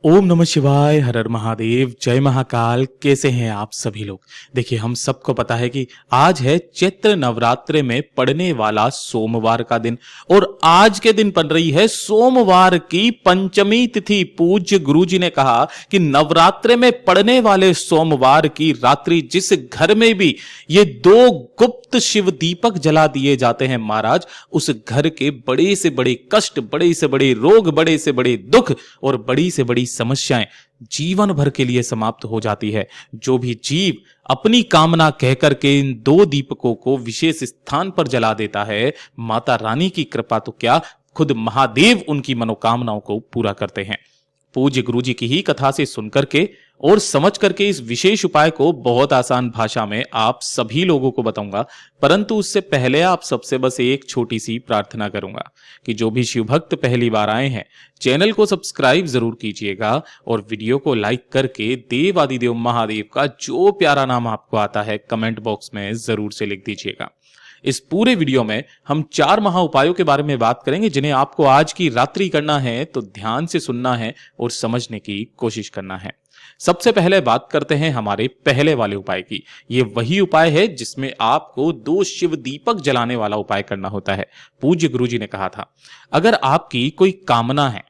ओम नमः शिवाय, हर हर महादेव, जय महाकाल। कैसे हैं आप सभी लोग। देखिए, हम सबको पता है कि आज है चैत्र नवरात्रे में पड़ने वाला सोमवार का दिन और आज के दिन पड़ रही है सोमवार की पंचमी तिथि। पूज्य गुरुजी ने कहा कि नवरात्रे में पड़ने वाले सोमवार की रात्रि जिस घर में भी ये दो गुप्त शिव दीपक जला दिए जाते हैं महाराज, उस घर के बड़े से बड़े कष्ट, बड़े से बड़े रोग, बड़े से बड़े दुख और बड़ी से बड़ी समस्याएं जीवन भर के लिए समाप्त हो जाती है। जो भी जीव अपनी कामना कहकर के इन दो दीपकों को विशेष स्थान पर जला देता है, माता रानी की कृपा तो क्या, खुद महादेव उनकी मनोकामनाओं को पूरा करते हैं। पूज्य गुरुजी की ही कथा से सुनकर के और समझ करके इस विशेष उपाय को बहुत आसान भाषा में आप सभी लोगों को बताऊंगा, परंतु उससे पहले आप सबसे बस एक छोटी सी प्रार्थना करूंगा कि जो भी शिव भक्त पहली बार आए हैं चैनल को सब्सक्राइब जरूर कीजिएगा और वीडियो को लाइक करके देव आदिदेव महादेव का जो प्यारा नाम आपको आता है कमेंट बॉक्स में जरूर से लिख दीजिएगा। इस पूरे वीडियो में हम 4 महा उपायों के बारे में बात करेंगे जिन्हें आपको आज की रात्रि करना है, तो ध्यान से सुनना है और समझने की कोशिश करना है। सबसे पहले बात करते हैं हमारे पहले वाले उपाय की। ये वही उपाय है जिसमें आपको 2 शिव दीपक जलाने वाला उपाय करना होता है। पूज्य गुरुजी ने कहा था, अगर आपकी कोई कामना है,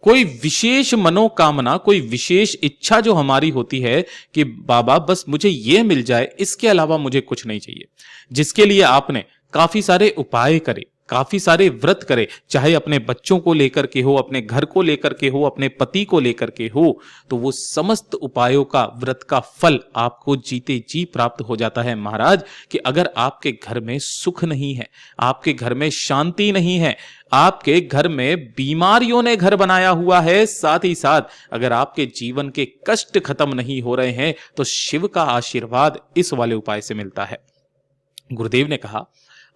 कोई विशेष मनोकामना, कोई विशेष इच्छा जो हमारी होती है कि बाबा बस मुझे ये मिल जाए, इसके अलावा मुझे कुछ नहीं चाहिए, जिसके लिए आपने काफी सारे उपाय करे, काफी सारे व्रत करे, चाहे अपने बच्चों को लेकर के हो, अपने घर को लेकर के हो, अपने पति को लेकर के हो, तो वो समस्त उपायों का, व्रत का फल आपको जीते जी प्राप्त हो जाता है महाराज। कि अगर आपके घर में सुख नहीं है, आपके घर में शांति नहीं है, आपके घर में बीमारियों ने घर बनाया हुआ है, साथ ही साथ अगर आपके जीवन के कष्ट खत्म नहीं हो रहे हैं, तो शिव का आशीर्वाद इस वाले उपाय से मिलता है। गुरुदेव ने कहा,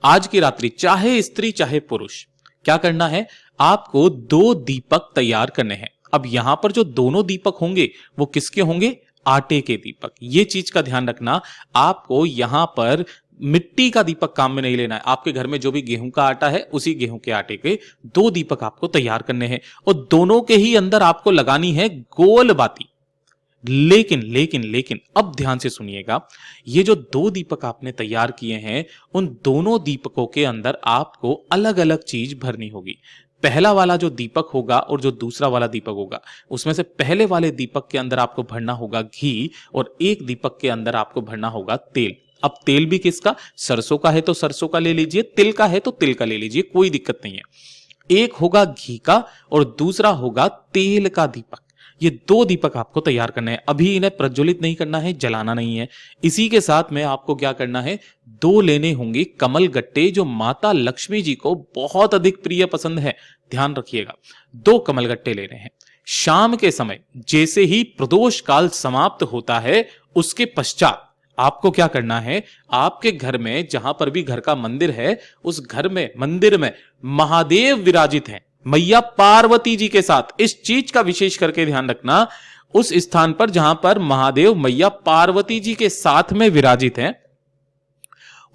आज की रात्रि चाहे स्त्री चाहे पुरुष, क्या करना है, आपको 2 दीपक तैयार करने हैं। अब यहां पर जो दोनों दीपक होंगे वो किसके होंगे, आटे के दीपक। ये चीज का ध्यान रखना, आपको यहां पर मिट्टी का दीपक काम में नहीं लेना है। आपके घर में जो भी गेहूं का आटा है, उसी गेहूं के आटे के 2 दीपक आपको तैयार करने हैं और दोनों के ही अंदर आपको लगानी है गोल बाती। लेकिन अब ध्यान से सुनिएगा, ये जो 2 दीपक आपने तैयार किए हैं, उन दोनों दीपकों के अंदर आपको अलग अलग चीज भरनी होगी। पहला वाला जो दीपक होगा और जो दूसरा वाला दीपक होगा, उसमें से पहले वाले दीपक के अंदर आपको भरना होगा घी और एक दीपक के अंदर आपको भरना होगा तेल। अब तेल भी किसका, सरसों का है तो सरसों का ले लीजिए, तिल का है तो तिल का ले लीजिए, कोई दिक्कत नहीं है। एक होगा घी का और दूसरा होगा तेल का दीपक। ये 2 दीपक आपको तैयार करने हैं। अभी इन्हें प्रज्वलित नहीं करना है, जलाना नहीं है। इसी के साथ में आपको क्या करना है, 2 लेने होंगे कमल गट्टे, जो माता लक्ष्मी जी को बहुत अधिक प्रिय पसंद है। ध्यान रखिएगा, 2 कमल गट्टे लेने हैं। शाम के समय जैसे ही प्रदोष काल समाप्त होता है, उसके पश्चात आपको क्या करना है, आपके घर में जहां पर भी घर का मंदिर है, उस घर में, मंदिर में महादेव विराजित हैं, मैया पार्वती जी के साथ। इस चीज का विशेष करके ध्यान रखना, उस स्थान पर जहां पर महादेव मैया पार्वती जी के साथ में विराजित हैं,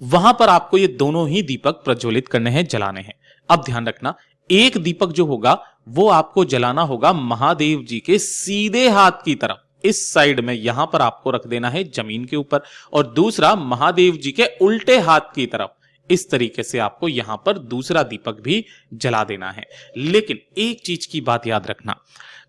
वहां पर आपको ये दोनों ही दीपक प्रज्वलित करने हैं, जलाने हैं। अब ध्यान रखना, एक दीपक जो होगा वो आपको जलाना होगा महादेव जी के सीधे हाथ की तरफ, इस साइड में, यहां पर आपको रख देना है जमीन के ऊपर, और दूसरा महादेव जी के उल्टे हाथ की तरफ। इस तरीके से आपको यहां पर दूसरा दीपक भी जला देना है। लेकिन एक चीज की बात याद रखना,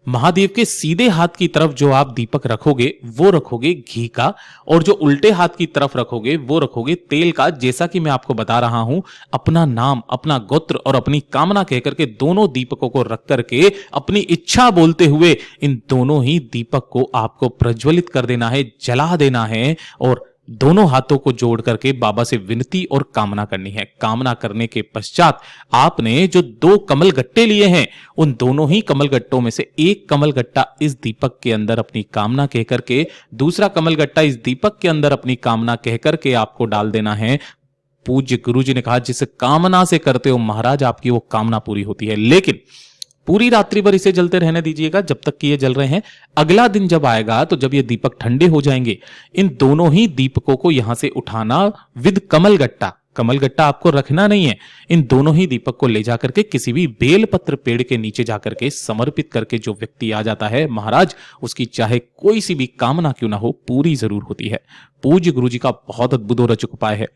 महादेव के सीधे हाथ की तरफ जो आप दीपक रखोगे वो रखोगे घी का, और जो उल्टे हाथ की तरफ रखोगे वो रखोगे तेल का। जैसा कि मैं आपको बता रहा हूं, अपना नाम, अपना गोत्र और अपनी कामना कहकर के दोनों दीपकों को रख करके अपनी इच्छा बोलते हुए इन दोनों ही दीपक को आपको प्रज्वलित कर देना है, जला देना है, और दोनों हाथों को जोड़ करके बाबा से विनती और कामना करनी है। कामना करने के पश्चात आपने जो 2 कमल गट्टे लिए हैं, उन दोनों ही कमल गट्टों में से एक कमल गट्टा इस दीपक के अंदर अपनी कामना कह करके, दूसरा कमल गट्टा इस दीपक के अंदर अपनी कामना कह करके आपको डाल देना है। पूज्य गुरुजी ने कहा, जिस कामना से करते हो महाराज, आपकी वो कामना पूरी होती है। लेकिन पूरी रात्रि भर इसे जलते रहने दीजिएगा जब तक कि ये जल रहे हैं। अगला दिन जब आएगा, तो जब ये दीपक ठंडे हो जाएंगे, इन दोनों ही दीपकों को यहां से उठाना विद कमल गट्टा, कमलगट्टा आपको रखना नहीं है। इन दोनों ही दीपक को ले जाकर के किसी भी बेलपत्र पेड़ के नीचे जाकर के समर्पित करके जो व्यक्ति आ जाता है, महाराज उसकी चाहे कोई सी भी कामना क्यों ना हो पूरी जरूर होती है। पूज्य गुरु जी का बहुत अद्भुत और अचूक उपाय है,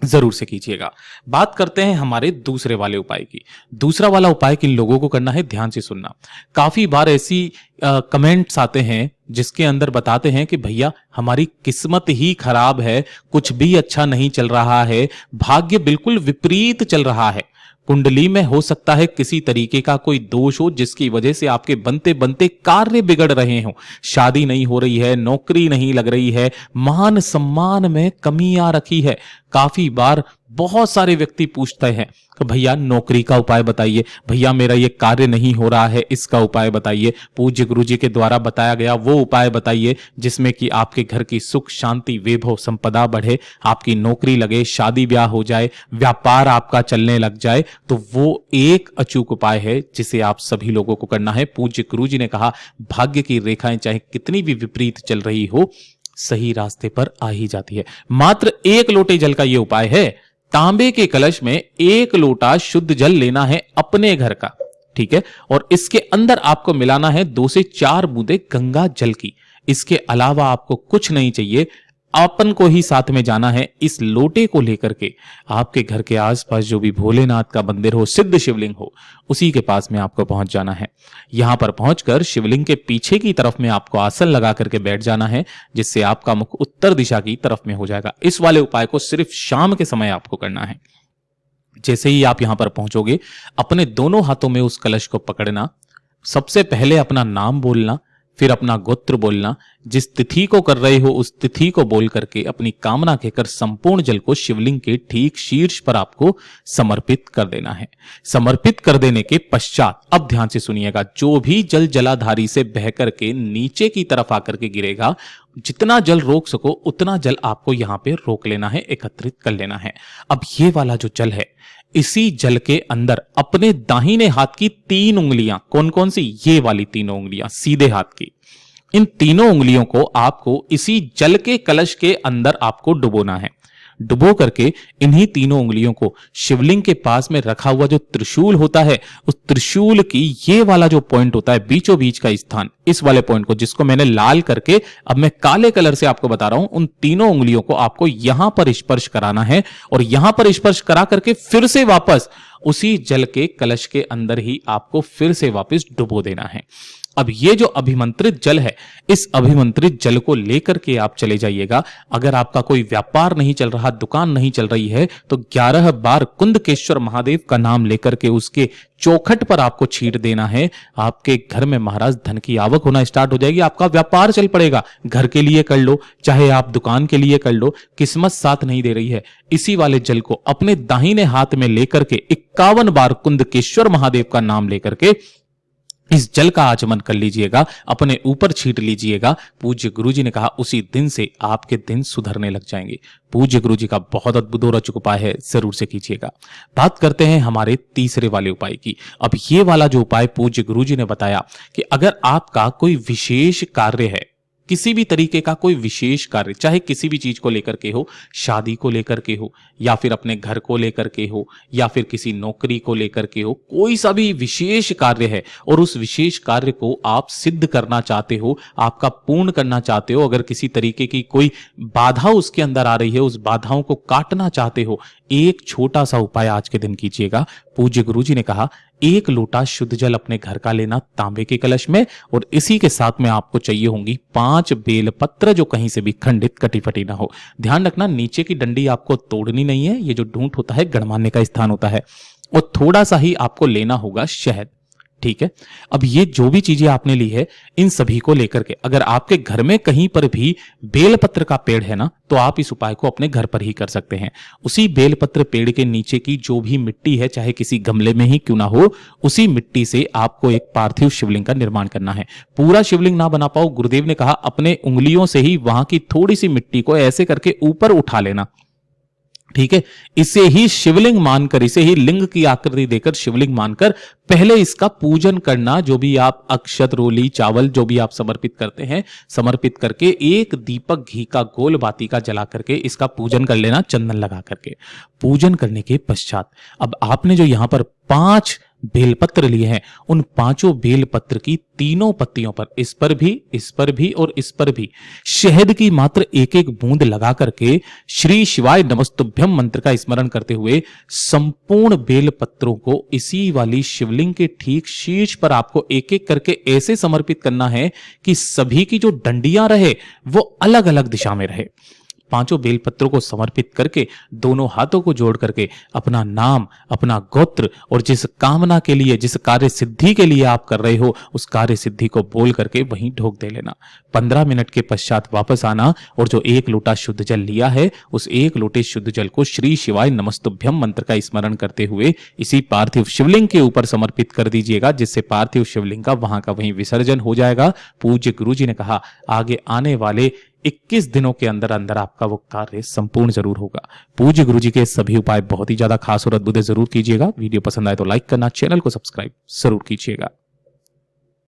जरूर से कीजिएगा। बात करते हैं हमारे दूसरे वाले उपाय की। दूसरा वाला उपाय किन लोगों को करना है, ध्यान से सुनना। काफी बार ऐसी कमेंट्स आते हैं जिसके अंदर बताते हैं कि भैया हमारी किस्मत ही खराब है, कुछ भी अच्छा नहीं चल रहा है, भाग्य बिल्कुल विपरीत चल रहा है। कुंडली में हो सकता है किसी तरीके का कोई दोष हो जिसकी वजह से आपके बनते बनते कार्य बिगड़ रहे हो, शादी नहीं हो रही है, नौकरी नहीं लग रही है, मान सम्मान में कमी आ रखी है। काफी बार बहुत सारे व्यक्ति पूछते हैं कि भैया नौकरी का उपाय बताइए, भैया मेरा ये कार्य नहीं हो रहा है, इसका उपाय बताइए। पूज्य गुरु जी के द्वारा बताया गया वो उपाय बताइए जिसमें कि आपके घर की सुख शांति वैभव संपदा बढ़े, आपकी नौकरी लगे, शादी ब्याह हो जाए, व्यापार आपका चलने लग जाए। तो वो एक अचूक उपाय है जिसे आप सभी लोगों को करना है। पूज्य गुरु जी ने कहा भाग्य की रेखाएं चाहे कितनी भी विपरीत चल रही हो, सही रास्ते पर आ ही जाती है। मात्र 1 लोटे जल का यह उपाय है। तांबे के कलश में 1 लोटा शुद्ध जल लेना है अपने घर का, ठीक है, और इसके अंदर आपको मिलाना है 2 से 4 बूंदे गंगा जल की। इसके अलावा आपको कुछ नहीं चाहिए, अपन को ही साथ में जाना है। इस लोटे को लेकर के आपके घर के आसपास जो भी भोलेनाथ का मंदिर हो, सिद्ध शिवलिंग हो, उसी के पास में आपको पहुंच जाना है। यहां पर पहुंचकर शिवलिंग के पीछे की तरफ में आपको आसन लगा करके बैठ जाना है, जिससे आपका मुख उत्तर दिशा की तरफ में हो जाएगा। इस वाले उपाय को सिर्फ शाम के समय आपको करना है। जैसे ही आप यहां पर पहुंचोगे, अपने दोनों हाथों में उस कलश को पकड़ना, सबसे पहले अपना नाम बोलना, फिर अपना गोत्र बोलना, जिस तिथि को कर रहे हो उस तिथि को बोल करके अपनी कामना कहकर संपूर्ण जल को शिवलिंग के ठीक शीर्ष पर आपको समर्पित कर देना है। समर्पित कर देने के पश्चात अब ध्यान से सुनिएगा, जो भी जल जलाधारी से बह करके नीचे की तरफ आकर के गिरेगा, जितना जल रोक सको उतना जल आपको यहां पे रोक लेना है, एकत्रित कर लेना है। अब ये वाला जो जल है, इसी जल के अंदर अपने दाहिने हाथ की 3 उंगलियां, कौन कौन सी, ये वाली 3 उंगलियां सीधे हाथ की, इन तीनों उंगलियों को आपको इसी जल के कलश के अंदर आपको डुबोना है। डुबो करके इन्हीं तीनों उंगलियों को शिवलिंग के पास में रखा हुआ जो त्रिशूल होता है, उस त्रिशूल की ये वाला जो पॉइंट होता है, बीचों बीच का स्थान, इस वाले पॉइंट को, जिसको मैंने लाल करके अब मैं काले कलर से आपको बता रहा हूं, उन तीनों उंगलियों को आपको यहां पर स्पर्श कराना है और यहां पर स्पर्श करा करके फिर से वापस उसी जल के कलश के अंदर ही आपको फिर से वापस डुबो देना है। अब ये जो अभिमंत्रित जल है, इस अभिमंत्रित जल को लेकर के आप चले जाइएगा। अगर आपका कोई व्यापार नहीं चल रहा, दुकान नहीं चल रही है, तो 11 बार कुंदकेश्वर महादेव का नाम लेकर के उसके चौखट पर आपको छींट देना है। आपके घर में महाराज धन की आवक होना स्टार्ट हो जाएगी, आपका व्यापार चल पड़ेगा। घर के लिए कर लो, चाहे आप दुकान के लिए कर लो, किस्मत साथ नहीं दे रही है, इसी वाले जल को अपने दाहिने हाथ में लेकर के 51 बार कुंदकेश्वर महादेव का नाम लेकर के इस जल का आचमन कर लीजिएगा, अपने ऊपर छींट लीजिएगा। पूज्य गुरुजी ने कहा उसी दिन से आपके दिन सुधरने लग जाएंगे। पूज्य गुरुजी का बहुत अद्भुत और अचूक उपाय है, जरूर से कीजिएगा। बात करते हैं हमारे तीसरे वाले उपाय की। अब ये वाला जो उपाय पूज्य गुरुजी ने बताया कि अगर आपका कोई विशेष कार्य है, किसी भी तरीके का कोई विशेष कार्य, चाहे किसी भी चीज को लेकर के हो, शादी को लेकर के हो, या फिर अपने घर को लेकर के हो, या फिर किसी नौकरी को लेकर के हो, कोई सा भी विशेष कार्य है और उस विशेष कार्य को आप सिद्ध करना चाहते हो, आपका पूर्ण करना चाहते हो, अगर किसी तरीके की कोई बाधा उसके अंदर आ रही है, उस बाधाओं को काटना चाहते हो, एक छोटा सा उपाय आज के दिन कीजिएगा। पूज्य गुरुजी ने कहा 1 लोटा शुद्ध जल अपने घर का लेना तांबे के कलश में, और इसी के साथ में आपको चाहिए होंगी 5 बेलपत्र जो कहीं से भी खंडित कटी फटी ना हो। ध्यान रखना नीचे की डंडी आपको तोड़नी नहीं है, ये जो ढूंढ होता है गणमान्य का स्थान होता है, और थोड़ा सा ही आपको लेना होगा शहद, ठीक है। अब ये जो भी चीजें आपने ली है, इन सभी को लेकर के अगर आपके घर में कहीं पर भी बेलपत्र का पेड़ है ना, तो आप इस उपाय को अपने घर पर ही कर सकते हैं। उसी बेलपत्र पेड़ के नीचे की जो भी मिट्टी है, चाहे किसी गमले में ही क्यों ना हो, उसी मिट्टी से आपको एक पार्थिव शिवलिंग का निर्माण करना है। पूरा शिवलिंग ना बना पाओ, गुरुदेव ने कहा अपने उंगलियों से ही वहां की थोड़ी सी मिट्टी को ऐसे करके ऊपर उठा लेना, ठीक है। इसे ही शिवलिंग मानकर, इसे ही लिंग की आकृति देकर शिवलिंग मानकर पहले इसका पूजन करना। जो भी आप अक्षत, रोली, चावल जो भी आप समर्पित करते हैं, समर्पित करके एक दीपक घी का गोल बाती का जला करके इसका पूजन कर लेना, चंदन लगा करके। पूजन करने के पश्चात अब आपने जो यहां पर 5 बेलपत्र लिए हैं, उन 5 बेलपत्र की तीनों पत्तियों पर, इस पर भी, इस पर भी और इस पर भी शहद की मात्र एक एक बूंद लगा करके श्री शिवाय नमस्तुभ्यम मंत्र का स्मरण करते हुए संपूर्ण बेलपत्रों को इसी वाली शिवलिंग के ठीक शीर्ष पर आपको एक एक करके ऐसे समर्पित करना है कि सभी की जो डंडियां रहे वो अलग अलग दिशा में रहे। 5 बेलपत्रों को समर्पित करके दोनों हाथों को जोड़ करके अपना नाम, अपना गोत्र और जिस कामना के लिए, जिस कार्य सिद्धि के लिए आप कर रहे हो, उस कार्य सिद्धि को बोल करके वहीं ढोक दे लेना। 15 मिनट के पश्चात वापस आना और जो 1 लोटा शुद्ध जल लिया है, उस 1 लोटे शुद्ध जल को श्री शिवाय नमस्तुभ्यम मंत्र का स्मरण करते हुए इसी पार्थिव शिवलिंग के ऊपर समर्पित कर दीजिएगा, जिससे पार्थिव शिवलिंग का वहां का वहीं विसर्जन हो जाएगा। पूज्य गुरु जी ने कहा आगे आने वाले 21 दिनों के अंदर अंदर आपका वो कार्य संपूर्ण जरूर होगा। पूज्य गुरु जी के सभी उपाय बहुत ही ज्यादा खास और अद्भुत जरूर कीजिएगा। वीडियो पसंद आए तो लाइक करना, चैनल को सब्सक्राइब जरूर कीजिएगा।